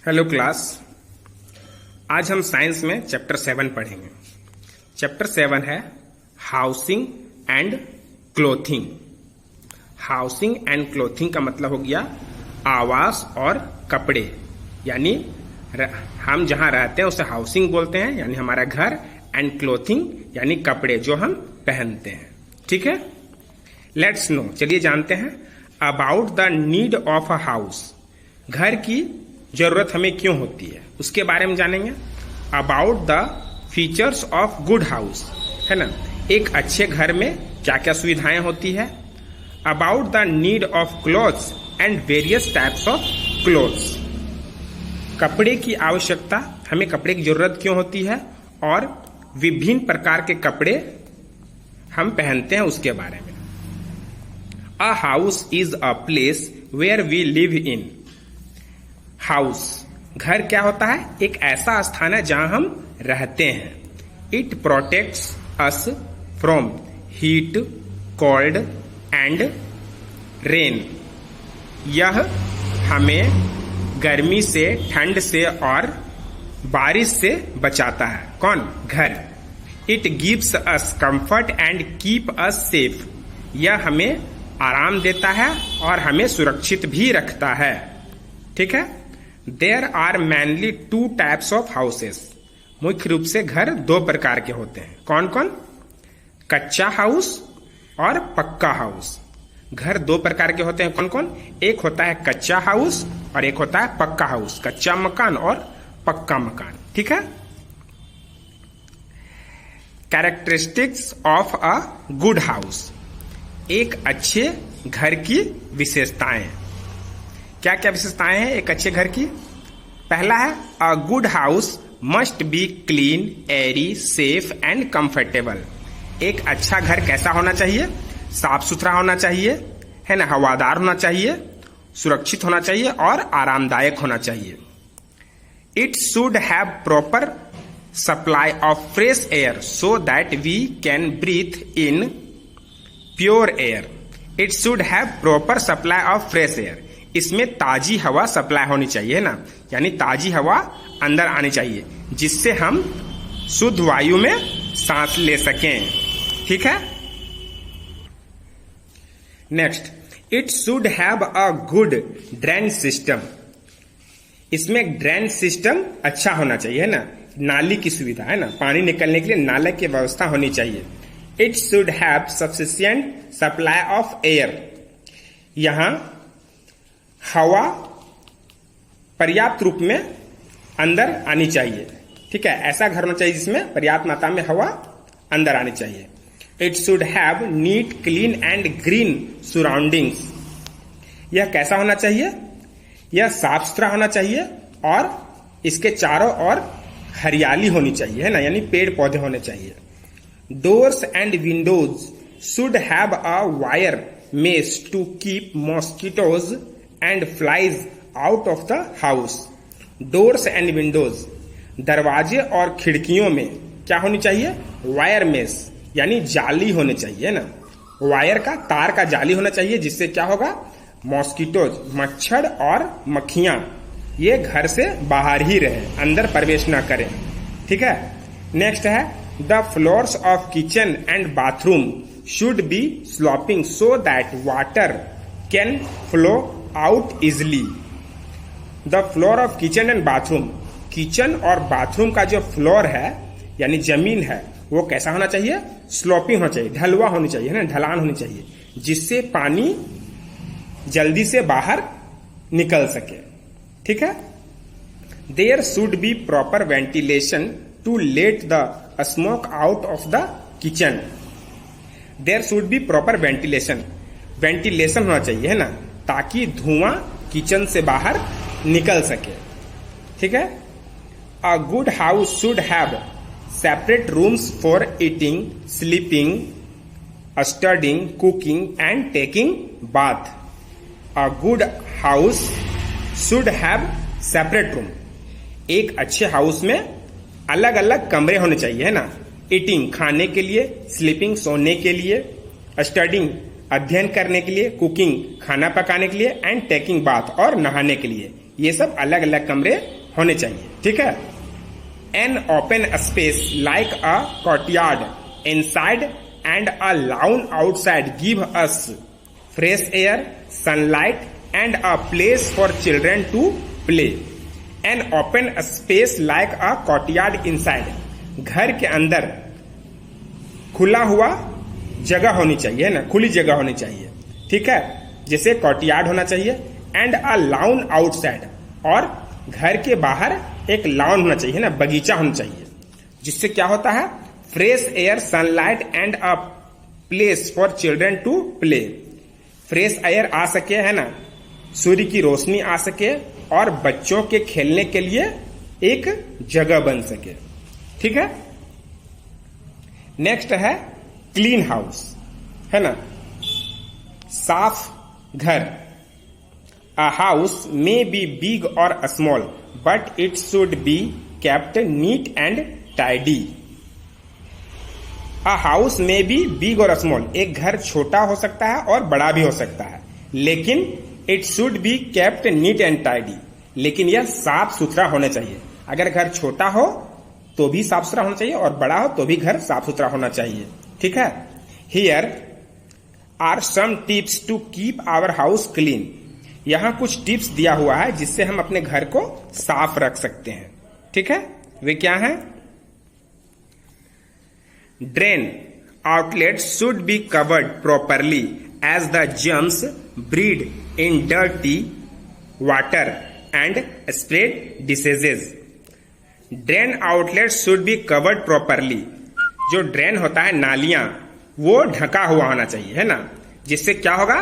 Hello class. आज हम science में चैप्टर 7 पढ़ेंगे। चैप्टर 7 है housing and clothing. Housing and clothing का मतलब हो गया आवास और कपड़े, यानी हम जहां रहते हैं उसे हाउसिंग बोलते हैं, यानी हमारा घर, एंड क्लोथिंग यानी कपड़े जो हम पहनते हैं। ठीक है, लेट्स नो, चलिए जानते हैं about the need of a house. घर की जरूरत हमें क्यों होती है उसके बारे में जानेंगे। About the features of good house, है ना, एक अच्छे घर में क्या क्या सुविधाएं होती है। About the need of clothes and various types of clothes, कपड़े की आवश्यकता, हमें कपड़े की जरूरत क्यों होती है और विभिन्न प्रकार के कपड़े हम पहनते हैं उसके बारे में। A house is a place where we live in. House, घर क्या होता है? एक ऐसा स्थान है जहां हम रहते हैं। It protects us from heat, cold and rain. यह हमें गर्मी से, ठंड से और बारिश से बचाता है। कौन? घर। It gives us comfort and keep us safe. यह हमें आराम देता है और हमें सुरक्षित भी रखता है। ठीक है। There are mainly 2 types of houses. मुख्य रूप से घर 2 प्रकार के होते हैं। कौन कौन? कच्चा हाउस और पक्का हाउस। घर 2 प्रकार के होते हैं। कौन कौन? एक होता है कच्चा हाउस और एक होता है पक्का हाउस। कच्चा मकान और पक्का मकान। ठीक है। Characteristics of a good house, एक अच्छे घर की विशेषताएं। क्या क्या विशेषताएं हैं एक अच्छे घर की? पहला है a good house must be clean, airy, safe and comfortable. एक अच्छा घर कैसा होना चाहिए? साफ सुथरा होना चाहिए, है ना, हवादार होना चाहिए, सुरक्षित होना चाहिए और आरामदायक होना चाहिए। It should have proper supply of fresh air so that we can breathe in pure air. It should have proper supply of fresh air. इसमें ताजी हवा सप्लाई होनी चाहिए, है ना, यानी ताजी हवा अंदर आनी चाहिए जिससे हम शुद्ध वायु में सांस ले सकें। ठीक है। Next, it should have a good drain system. इसमें ड्रेन सिस्टम अच्छा होना चाहिए, है ना, नाली की सुविधा, है ना, पानी निकलने के लिए नाले की व्यवस्था होनी चाहिए। It should have sufficient supply of air. यहां हवा पर्याप्त रूप में अंदर आनी चाहिए। ठीक है, ऐसा घर होना चाहिए जिसमें पर्याप्त मात्रा में हवा अंदर आनी चाहिए। It should have neat, clean and green surroundings. यह कैसा होना चाहिए? यह साफ सुथरा होना चाहिए और इसके चारों ओर हरियाली होनी चाहिए, है ना, यानी पेड़ पौधे होने चाहिए। Doors and windows should have a wire mesh to keep mosquitoes and flies out of the house. Doors and windows, दरवाजे और खिड़कियों में क्या होनी चाहिए? वायर मेश, यानी जाली होनी चाहिए ना, वायर का, तार का जाली होना चाहिए जिससे क्या होगा? मॉस्किटोज, मच्छर और मक्खियां ये घर से बाहर ही रहे, अंदर प्रवेश ना करें। ठीक है। नेक्स्ट है the floors of kitchen and bathroom should be sloping so that water can flow out easily. The floor of kitchen and bathroom, kitchen और बाथरूम का जो फ्लोर है यानी जमीन है वो कैसा होना चाहिए? स्लोपिंग होना चाहिए, ढलवा होनी चाहिए, है ना, ढलान होनी चाहिए जिससे पानी जल्दी से बाहर निकल सके। ठीक है। There should be proper ventilation to let the smoke out of the kitchen. There should be proper ventilation, ventilation होना चाहिए, है ना, ताकि धुआं किचन से बाहर निकल सके। ठीक है। A good house should have separate rooms for eating, sleeping, studying, cooking and taking bath. A good house should have separate room. एक अच्छे हाउस में अलग अलग कमरे होने चाहिए, है ना, ईटिंग खाने के लिए, स्लीपिंग सोने के लिए, स्टडिंग अध्ययन करने के लिए, कुकिंग खाना पकाने के लिए एंड टेकिंग बाथ और नहाने के लिए। ये सब अलग अलग कमरे होने चाहिए, ठीक है। An open space like a courtyard inside and a lawn outside give us fresh air, sunlight and a place for children to play. An open space like a courtyard inside, घर के अंदर खुला हुआ जगह होनी चाहिए ना, खुली जगह होनी चाहिए, ठीक है, जैसे कोर्टयार्ड होना चाहिए। एंड अ लॉन आउटसाइड, और घर के बाहर एक लॉन होना चाहिए ना, बगीचा होना चाहिए, जिससे क्या होता है, fresh air, sunlight and a place for children to play. Fresh air आ सके, है ना, सूर्य की रोशनी आ सके और बच्चों के खेलने के लिए एक जगह बन सके, ठीक है। नेक्स्ट है क्लीन हाउस, है ना, साफ घर। A house may be big और small but it should be kept neat and tidy. A house may be big और स्मॉल, एक घर छोटा हो सकता है और बड़ा भी हो सकता है, लेकिन it should be kept neat and tidy, लेकिन यह साफ सुथरा होना चाहिए। अगर घर छोटा हो तो भी साफ सुथरा होना चाहिए और बड़ा हो तो भी घर साफ सुथरा होना चाहिए, ठीक है। Here are some tips to keep our house clean. यहां कुछ टिप्स दिया हुआ है जिससे हम अपने घर को साफ रख सकते हैं, ठीक है। वे क्या हैं? Drain outlet should be covered properly as the germs breed in dirty water and spread diseases. Drain outlet should be covered properly, जो ड्रेन होता है, नालियां, वो ढका हुआ होना चाहिए, है ना, जिससे क्या होगा,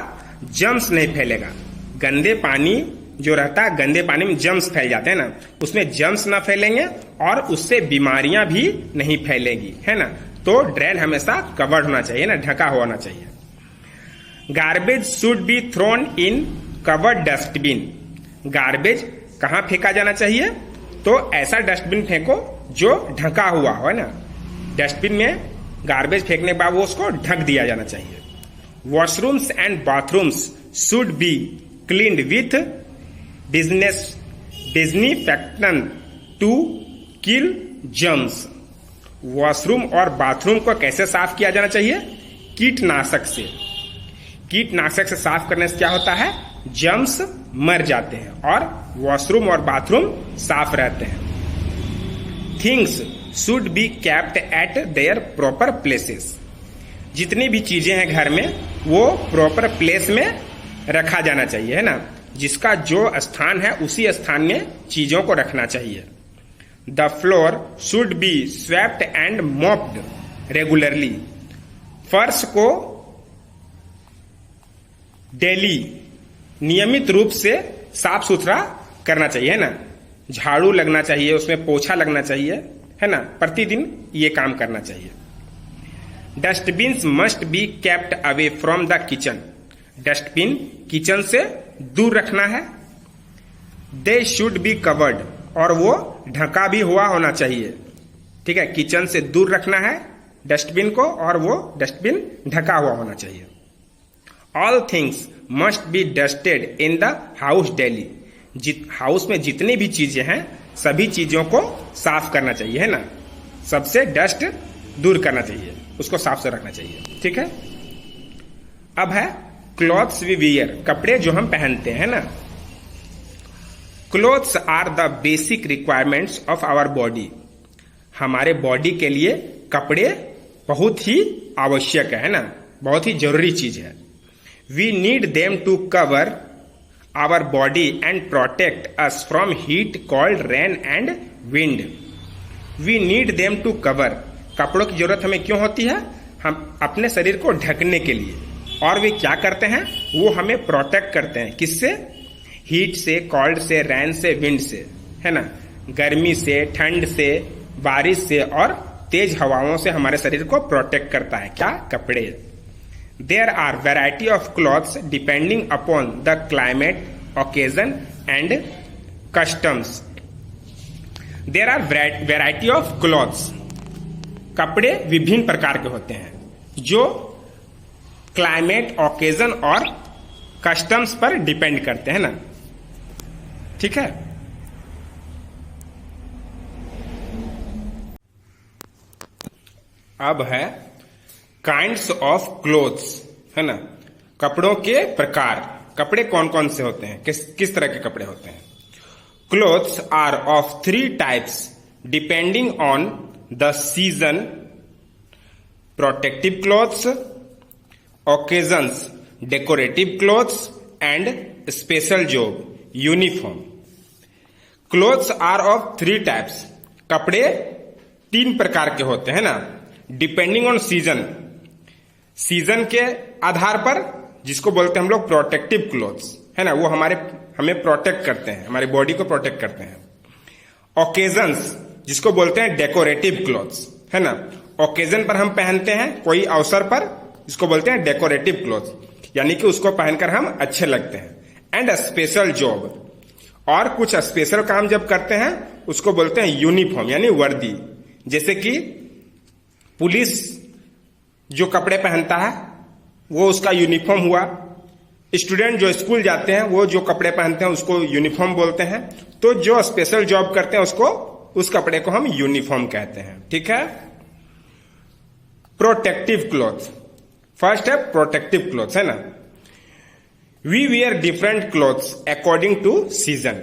जर्म्स नहीं फैलेगा। गंदे पानी जो रहता है, गंदे पानी में जर्म्स फैल जाते हैं ना, उसमें जर्म्स ना फैलेंगे और उससे बीमारियां भी नहीं फैलेगी, है ना। तो ड्रेन हमेशा कवर्ड होना चाहिए ना, ढका हुआ होना चाहिए। Garbage should be thrown in covered dustbin. Garbage कहां फेंका जाना चाहिए? तो ऐसा डस्टबिन फेंको जो ढका हुआ हो, है ना। डस्टबिन में गार्बेज फेंकने के बाद वो उसको ढक दिया जाना चाहिए। Washrooms and bathrooms should be cleaned with disinfectant to kill germs. Washroom और बाथरूम को कैसे साफ किया जाना चाहिए? कीटनाशक से। कीटनाशक से साफ करने से क्या होता है, जर्म्स मर जाते हैं और वॉशरूम और बाथरूम साफ रहते हैं। Things should be kept at there proper places. जितनी भी चीजें हैं घर में वो प्रॉपर प्लेस में रखा जाना चाहिए, है ना, जिसका जो स्थान है उसी स्थान में चीजों को रखना चाहिए। The floor should be swept and mopped regularly. फर्श को डेली, नियमित रूप से साफ सुथरा करना चाहिए, है ना। झाड़ू लगना चाहिए, उसमें पोछा लगना चाहिए, है ना, प्रतिदिन ये काम करना चाहिए। Dustbins must be kept away from the kitchen. Dustbin kitchen से दूर रखना है। दे शुड बी कवर्ड, और वो ढका भी हुआ होना चाहिए, ठीक है। किचन से दूर रखना है डस्टबिन को और वो डस्टबिन ढका हुआ होना चाहिए। All things must be dusted in the house daily. House में जितनी भी चीजें हैं सभी चीजों को साफ करना चाहिए, है ना, सबसे डस्ट दूर करना चाहिए, उसको साफ से रखना चाहिए, ठीक है। अब है क्लॉथ्स वी वियर, कपड़े जो हम पहनते हैं ना। Clothes are the basic requirements of our body. हमारे बॉडी के लिए कपड़े बहुत ही आवश्यक है ना, बहुत ही जरूरी चीज है। We need them to cover our body and protect us from heat, cold, rain and wind. We need them to cover, कपड़ों की जरूरत हमें क्यों होती है? हम अपने शरीर को ढकने के लिए। और वे क्या करते हैं? वो हमें प्रोटेक्ट करते हैं, किससे? हीट से, कोल्ड से, रेन से, विंड से, है ना, गर्मी से, ठंड से, बारिश से और तेज हवाओं से हमारे शरीर को प्रोटेक्ट करता है क्या? कपड़े। There are variety of clothes depending upon the climate, occasion and customs. There are variety of clothes, कपड़े विभिन्न प्रकार के होते हैं जो क्लाइमेट, ओकेजन और कस्टम्स पर डिपेंड करते हैं ना, ठीक है। अब है काइंड्स ऑफ क्लोथ्स, है ना, कपड़ों के प्रकार। कपड़े कौन कौन से होते हैं, किस तरह के कपड़े होते हैं। Clothes are of 3 types depending on the season: protective clothes, occasions, decorative clothes and special job, uniform. Clothes are of 3 types, कपड़े 3 प्रकार के होते हैं ना, डिपेंडिंग ऑन सीजन, सीजन के आधार पर, जिसको बोलते हैं हम लोग प्रोटेक्टिव क्लोथ्स, है ना, वो हमें प्रोटेक्ट करते हैं, हमारी बॉडी को प्रोटेक्ट करते हैं। ओकेजन्स, जिसको बोलते हैं डेकोरेटिव क्लोथ्स, है ना, ओकेजन पर हम पहनते हैं, कोई अवसर पर, जिसको बोलते हैं डेकोरेटिव क्लोथ्स, यानी कि उसको पहनकर हम अच्छे लगते हैं। एंड स्पेशल जॉब, और कुछ स्पेशल काम जब करते हैं उसको बोलते हैं यूनिफॉर्म, यानी वर्दी। जैसे कि पुलिस जो कपड़े पहनता है वो उसका यूनिफॉर्म हुआ, स्टूडेंट जो स्कूल जाते हैं वो जो कपड़े पहनते हैं उसको यूनिफॉर्म बोलते हैं। तो जो स्पेशल जॉब करते हैं उसको, उस कपड़े को हम यूनिफॉर्म कहते हैं, ठीक है। प्रोटेक्टिव क्लॉथ्स, फर्स्ट है प्रोटेक्टिव क्लॉथ्स, है ना। We wear different clothes according to season,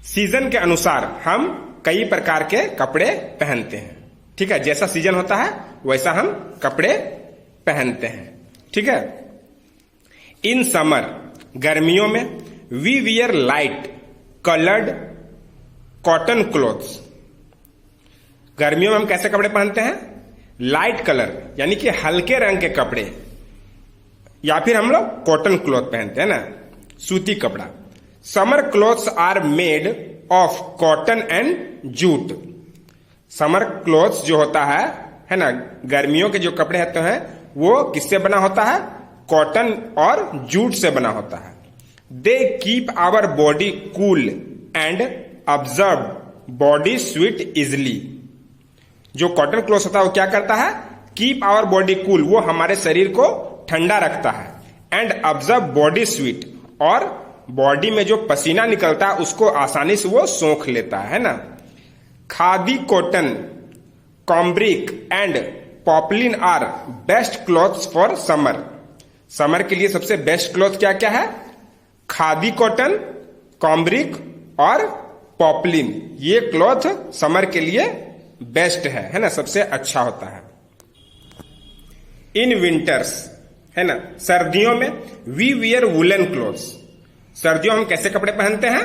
season के अनुसार हम कई प्रकार के कपड़े पहनते हैं, ठीक है। जैसा सीजन होता है वैसा हम कपड़े पहनते हैं, ठीक है। इन समर, गर्मियों में, we wear light coloured cotton clothes, गर्मियों में हम कैसे कपड़े पहनते हैं, लाइट कलर यानी कि हल्के रंग के कपड़े, या फिर हम लोग कॉटन क्लॉथ पहनते हैं ना, सूती कपड़ा। Summer clothes are made of cotton and jute, summer clothes जो होता है ना, गर्मियों के जो कपड़े होते हैं वो किससे बना होता है, कॉटन और जूट से बना होता है। They keep our body cool and observe body sweat easily, जो कॉटन क्लॉथ होता है वो क्या करता है, कीप आवर बॉडी कूल, वो हमारे शरीर को ठंडा रखता है। एंड ऑब्जर्व बॉडी स्वीट, और बॉडी में जो पसीना निकलता है उसको आसानी से वो सोख लेता है ना। Khadi, cotton, cambric and poplin are best clothes for summer, summer के लिए सबसे बेस्ट क्लॉथ क्या क्या है, खादी, कॉटन, कॉम्ब्रिक और पॉपलिन, ये क्लॉथ समर के लिए बेस्ट है ना, सबसे अच्छा होता है। इन विंटर्स, है ना, सर्दियों में, वी वियर वुलन क्लॉथ्स, सर्दियों हम कैसे कपड़े पहनते हैं,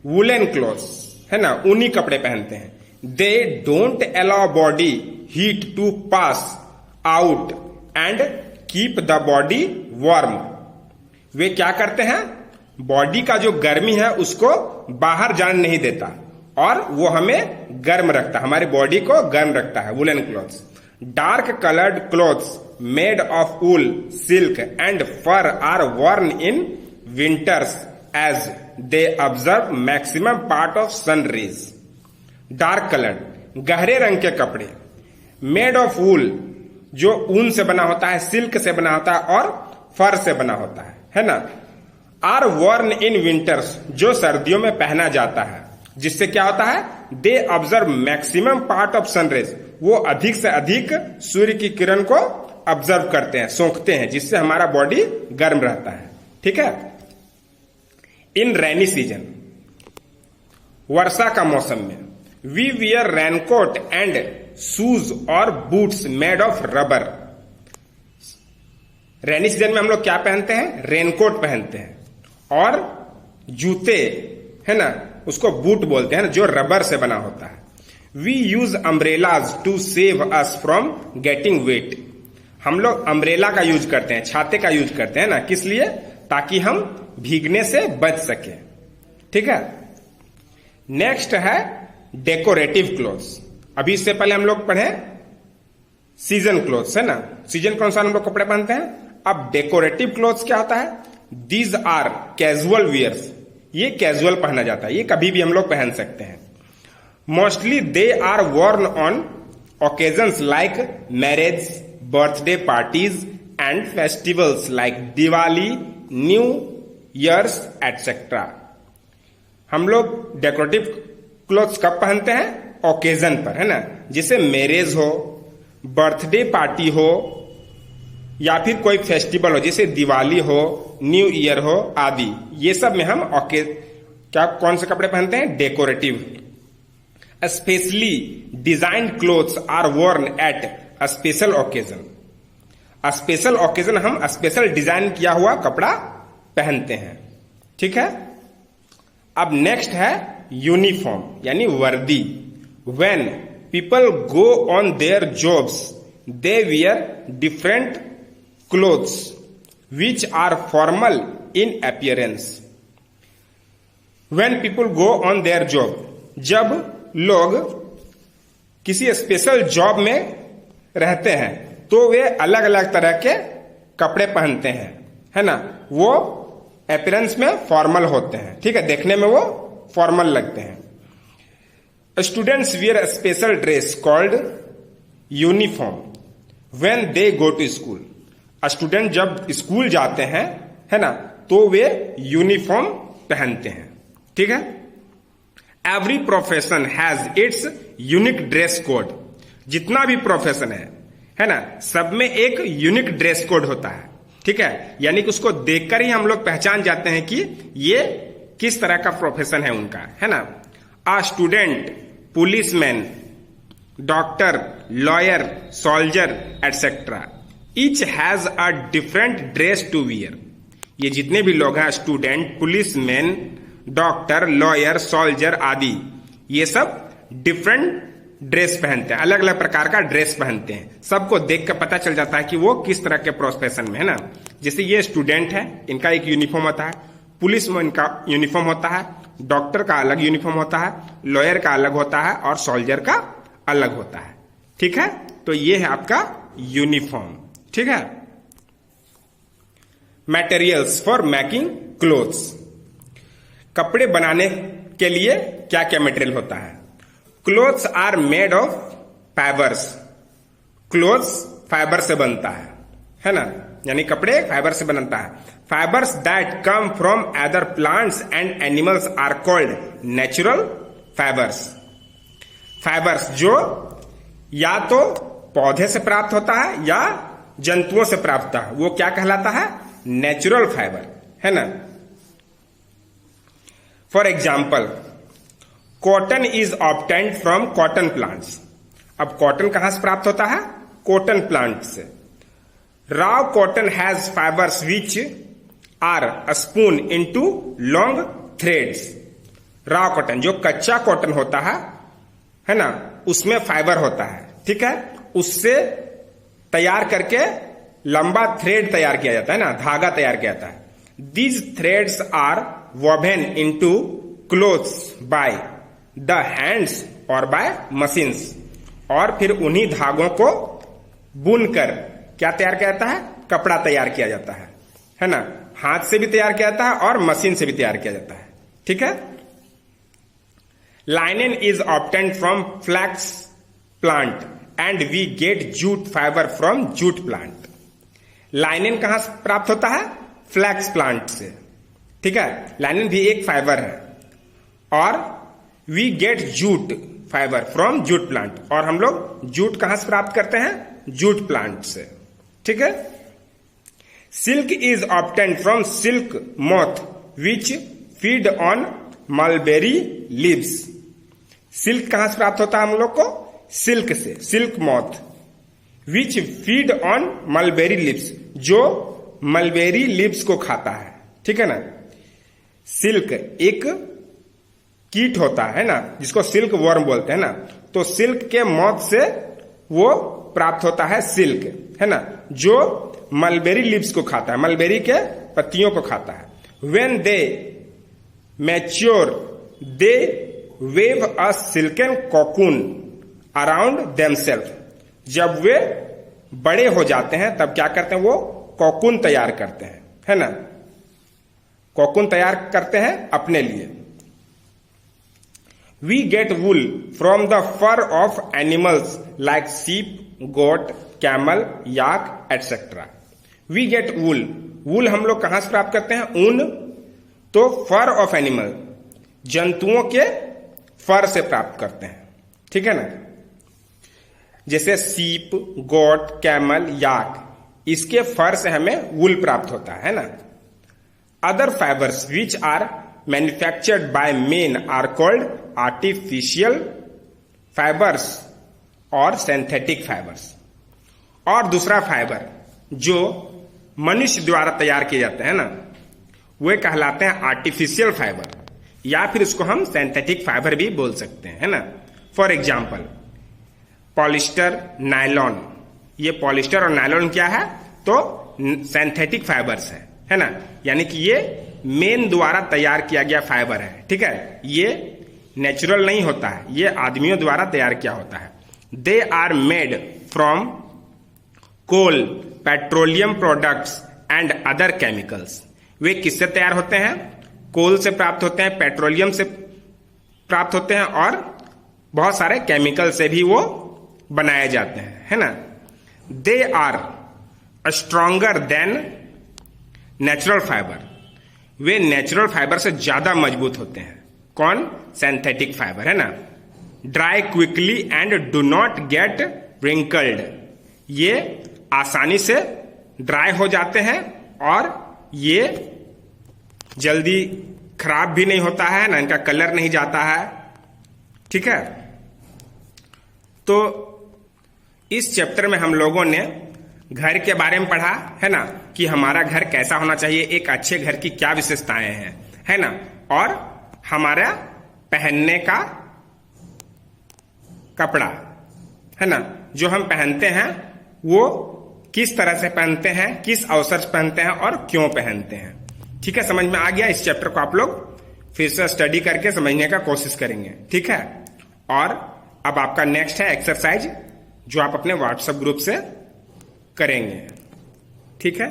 वुलन क्लॉथ्स, है ना, ऊनी कपड़े पहनते हैं। They don't allow body heat to pass out and keep the body warm, वे क्या करते हैं, बॉडी का जो गर्मी है उसको बाहर जाने नहीं देता और वो हमें गर्म रखता है, हमारी बॉडी को गर्म रखता है, woollen clothes. Dark coloured clothes made of wool, silk and fur are worn in winters as they observe maximum part of sun rays. Dark coloured, गहरे रंग के कपड़े, मेड ऑफ वूल, जो ऊन से बना होता है, सिल्क से बना होता है और फर से बना होता है ना। आर वर्न इन विंटर्स, जो सर्दियों में पहना जाता है, जिससे क्या होता है, दे observe maximum part of sun rays, वो अधिक से अधिक सूर्य की किरण को ऑब्जर्व करते हैं, सोखते हैं, जिससे हमारा बॉडी गर्म रहता है, ठीक है। इन रेनी सीजन, वर्षा का मौसम में, we wear raincoat and shoes और boots made of rubber, rainy season में हम लोग क्या पहनते हैं, रेनकोट पहनते हैं और जूते, है ना, उसको बूट बोलते हैं, जो रबर से बना होता है। We use umbrellas to save us from getting wet, हम लोग अम्ब्रेला का यूज करते हैं, छाते का यूज करते हैं ना, किस लिए, ताकि हम भीगने से बच सके, ठीक है। नेक्स्ट है डेकोरेटिव क्लॉथ्स, अभी इससे पहले हम लोग पढ़े सीजन क्लॉथ्स, है ना, सीजन के अनुसार हम लोग कपड़े पहनते हैं। अब डेकोरेटिव क्लॉथ्स क्या होता है, दीज आर कैजुअल वियर्स, ये कैजुअल पहना जाता है, ये कभी भी हम लोग पहन सकते हैं। Mostly they are worn on occasions like marriage, birthday parties and festivals like Diwali, new years etcetera. हम लोग डेकोरेटिव क्लोथ्स कब पहनते हैं? ओकेजन पर, है ना, जैसे मैरिज हो, बर्थडे पार्टी हो, या फिर कोई फेस्टिवल हो जैसे दिवाली हो, न्यू ईयर हो आदि। ये सब में हम कौन से कपड़े पहनते हैं? Decorative. Specially designed clothes are worn at a special occasion. Special occasion हम स्पेशल डिजाइन किया हुआ कपड़ा पहनते हैं, ठीक है। अब नेक्स्ट है यूनिफॉर्म यानी वर्दी। When people go on their jobs they wear different clothes which are formal in appearance. When people go on their job, जब लोग किसी स्पेशल जॉब में रहते हैं तो वे अलग अलग तरह के कपड़े पहनते हैं, है ना। वो अपीयरेंस में फॉर्मल होते हैं, ठीक है, देखने में वो फॉर्मल लगते हैं। Students wear special dress called uniform when they go to school. Student जब स्कूल जाते हैं, है ना, तो वे यूनिफॉर्म पहनते हैं, ठीक है। Every profession has its unique dress code. जितना भी प्रोफेशन है ना, सब में एक यूनिक ड्रेस कोड होता है, ठीक है। यानी कि उसको देखकर ही हम लोग पहचान जाते हैं कि ये किस तरह का प्रोफेशन है उनका, है ना। A student, policeman, doctor, lawyer, soldier etcetera, each has a different dress to wear. ये जितने भी लोग हैं, student, policeman, doctor, lawyer, soldier आदि, ये सब डिफरेंट ड्रेस पहनते हैं, अलग अलग प्रकार का ड्रेस पहनते हैं। सबको देख कर पता चल जाता है कि वो किस तरह के प्रोफेशन में है ना। जैसे ये स्टूडेंट है, इनका एक यूनिफॉर्म होता है, पुलिस में इनका यूनिफॉर्म होता है, डॉक्टर का अलग यूनिफॉर्म होता है, लॉयर का अलग होता है और सोल्जर का अलग होता है, ठीक है। तो ये है आपका यूनिफॉर्म, ठीक है। Materials for making clothes. कपड़े बनाने के लिए क्या क्या मटेरियल होता है? Clothes are made of fibres. Clothes fibre से बनता है ना, यानी कपड़े फाइबर से बनता है। Fibres that come from other plants and animals are called natural fibres. Fibres जो या तो पौधे से प्राप्त होता है या जंतुओं से प्राप्त होता है, वो क्या कहलाता है? नेचुरल फाइबर, है ना। For example, cotton is obtained from cotton plants. अब कॉटन कहां से प्राप्त होता है? कॉटन प्लांट से। Raw cotton has fibres which are spun into long threads. Raw cotton, जो कच्चा कॉटन होता है ना, उसमें फाइबर होता है, ठीक है। उससे तैयार करके लंबा थ्रेड तैयार किया जाता है ना, धागा तैयार किया जाता है। These threads are woven into clothes by the hands और बाय मशीन्स। और फिर उन्हीं धागों को बुनकर क्या तैयार किया जाता है? कपड़ा तैयार किया जाता है ना। हाथ से भी तैयार किया जाता है और मशीन से भी तैयार किया जाता है, ठीक है। Linen is obtained from flax plant and we get jute fibre from jute plant. Linen कहां से प्राप्त होता है? फ्लैक्स प्लांट से, ठीक है। लाइनेन भी एक फाइबर है। और we get jute fibre from jute plant, और हम लोग जूट कहां से प्राप्त करते हैं? जूट प्लांट से, ठीक है। Silk is obtained from silk moth which feed on mulberry leaves. Silk कहां से प्राप्त होता है हम लोग को? सिल्क से, silk moth which feed on mulberry leaves, जो मलबेरी लीव्स को खाता है, ठीक है ना। सिल्क एक कीट होता है ना, जिसको सिल्क वर्म बोलते हैं ना। तो सिल्क के मोथ से वो प्राप्त होता है सिल्क, है ना, जो मलबेरी लीव्स को खाता है, मलबेरी के पत्तियों को खाता है। When they mature they weave a silken cocoon around themselves. जब वे बड़े हो जाते हैं तब क्या करते हैं? वो कोकून तैयार करते हैं, है ना। कोकून तैयार करते हैं अपने लिए। We get wool from the fur of animals like sheep, goat, camel, yak etcetera. We get wool. Wool हम लोग कहां से प्राप्त करते हैं? ऊन। तो फर ऑफ एनिमल, जंतुओं के फर से प्राप्त करते हैं, ठीक है ना। जैसे सीप, गोट, कैमल, याक, इसके फर से हमें वूल प्राप्त होता है ना। Other fibres which are manufactured by men are called artificial fibres और सिंथेटिक फाइबर्स। और दूसरा फाइबर जो मनुष्य द्वारा तैयार किए जाते हैं ना, वे कहलाते हैं आर्टिफिशियल फाइबर, या फिर उसको हम सिंथेटिक फाइबर भी बोल सकते हैं, है ना। For example polyester, nylon. ये पॉलिस्टर और नायलॉन क्या है, तो सिंथेटिक फाइबर्स है ना। यानी कि ये मेन द्वारा तैयार किया गया फाइबर है, ठीक है। ये नेचुरल नहीं होता है, ये आदमियों द्वारा तैयार किया होता है। They are made from coal, petroleum products and other chemicals. वे किससे तैयार होते हैं, कोल से प्राप्त होते हैं, पेट्रोलियम से प्राप्त होते हैं, और बहुत सारे केमिकल से भी वो बनाए जाते हैं, है ना। They are stronger than natural fibre. वे नेचुरल फाइबर से ज्यादा मजबूत होते हैं। कौन, सिंथेटिक फाइबर, है ना। Dry quickly and do not gate wrinkled. ये आसानी से ड्राई हो जाते हैं और ये जल्दी खराब भी नहीं होता है ना, इनका कलर नहीं जाता है, ठीक है। तो इस चैप्टर में हम लोगों ने घर के बारे में पढ़ा, है ना, कि हमारा घर कैसा होना चाहिए, एक अच्छे घर की क्या विशेषताएं हैं, है ना। और हमारा पहनने का कपड़ा, है ना, जो हम पहनते हैं वो किस तरह से पहनते हैं, किस अवसर से पहनते हैं और क्यों पहनते हैं, ठीक है। समझ में आ गया। इस चैप्टर को आप लोग फिर से स्टडी करके समझने का कोशिश करेंगे, ठीक है। और अब आपका नेक्स्ट है एक्सरसाइज, जो आप अपने व्हाट्सएप ग्रुप से करेंगे, ठीक है।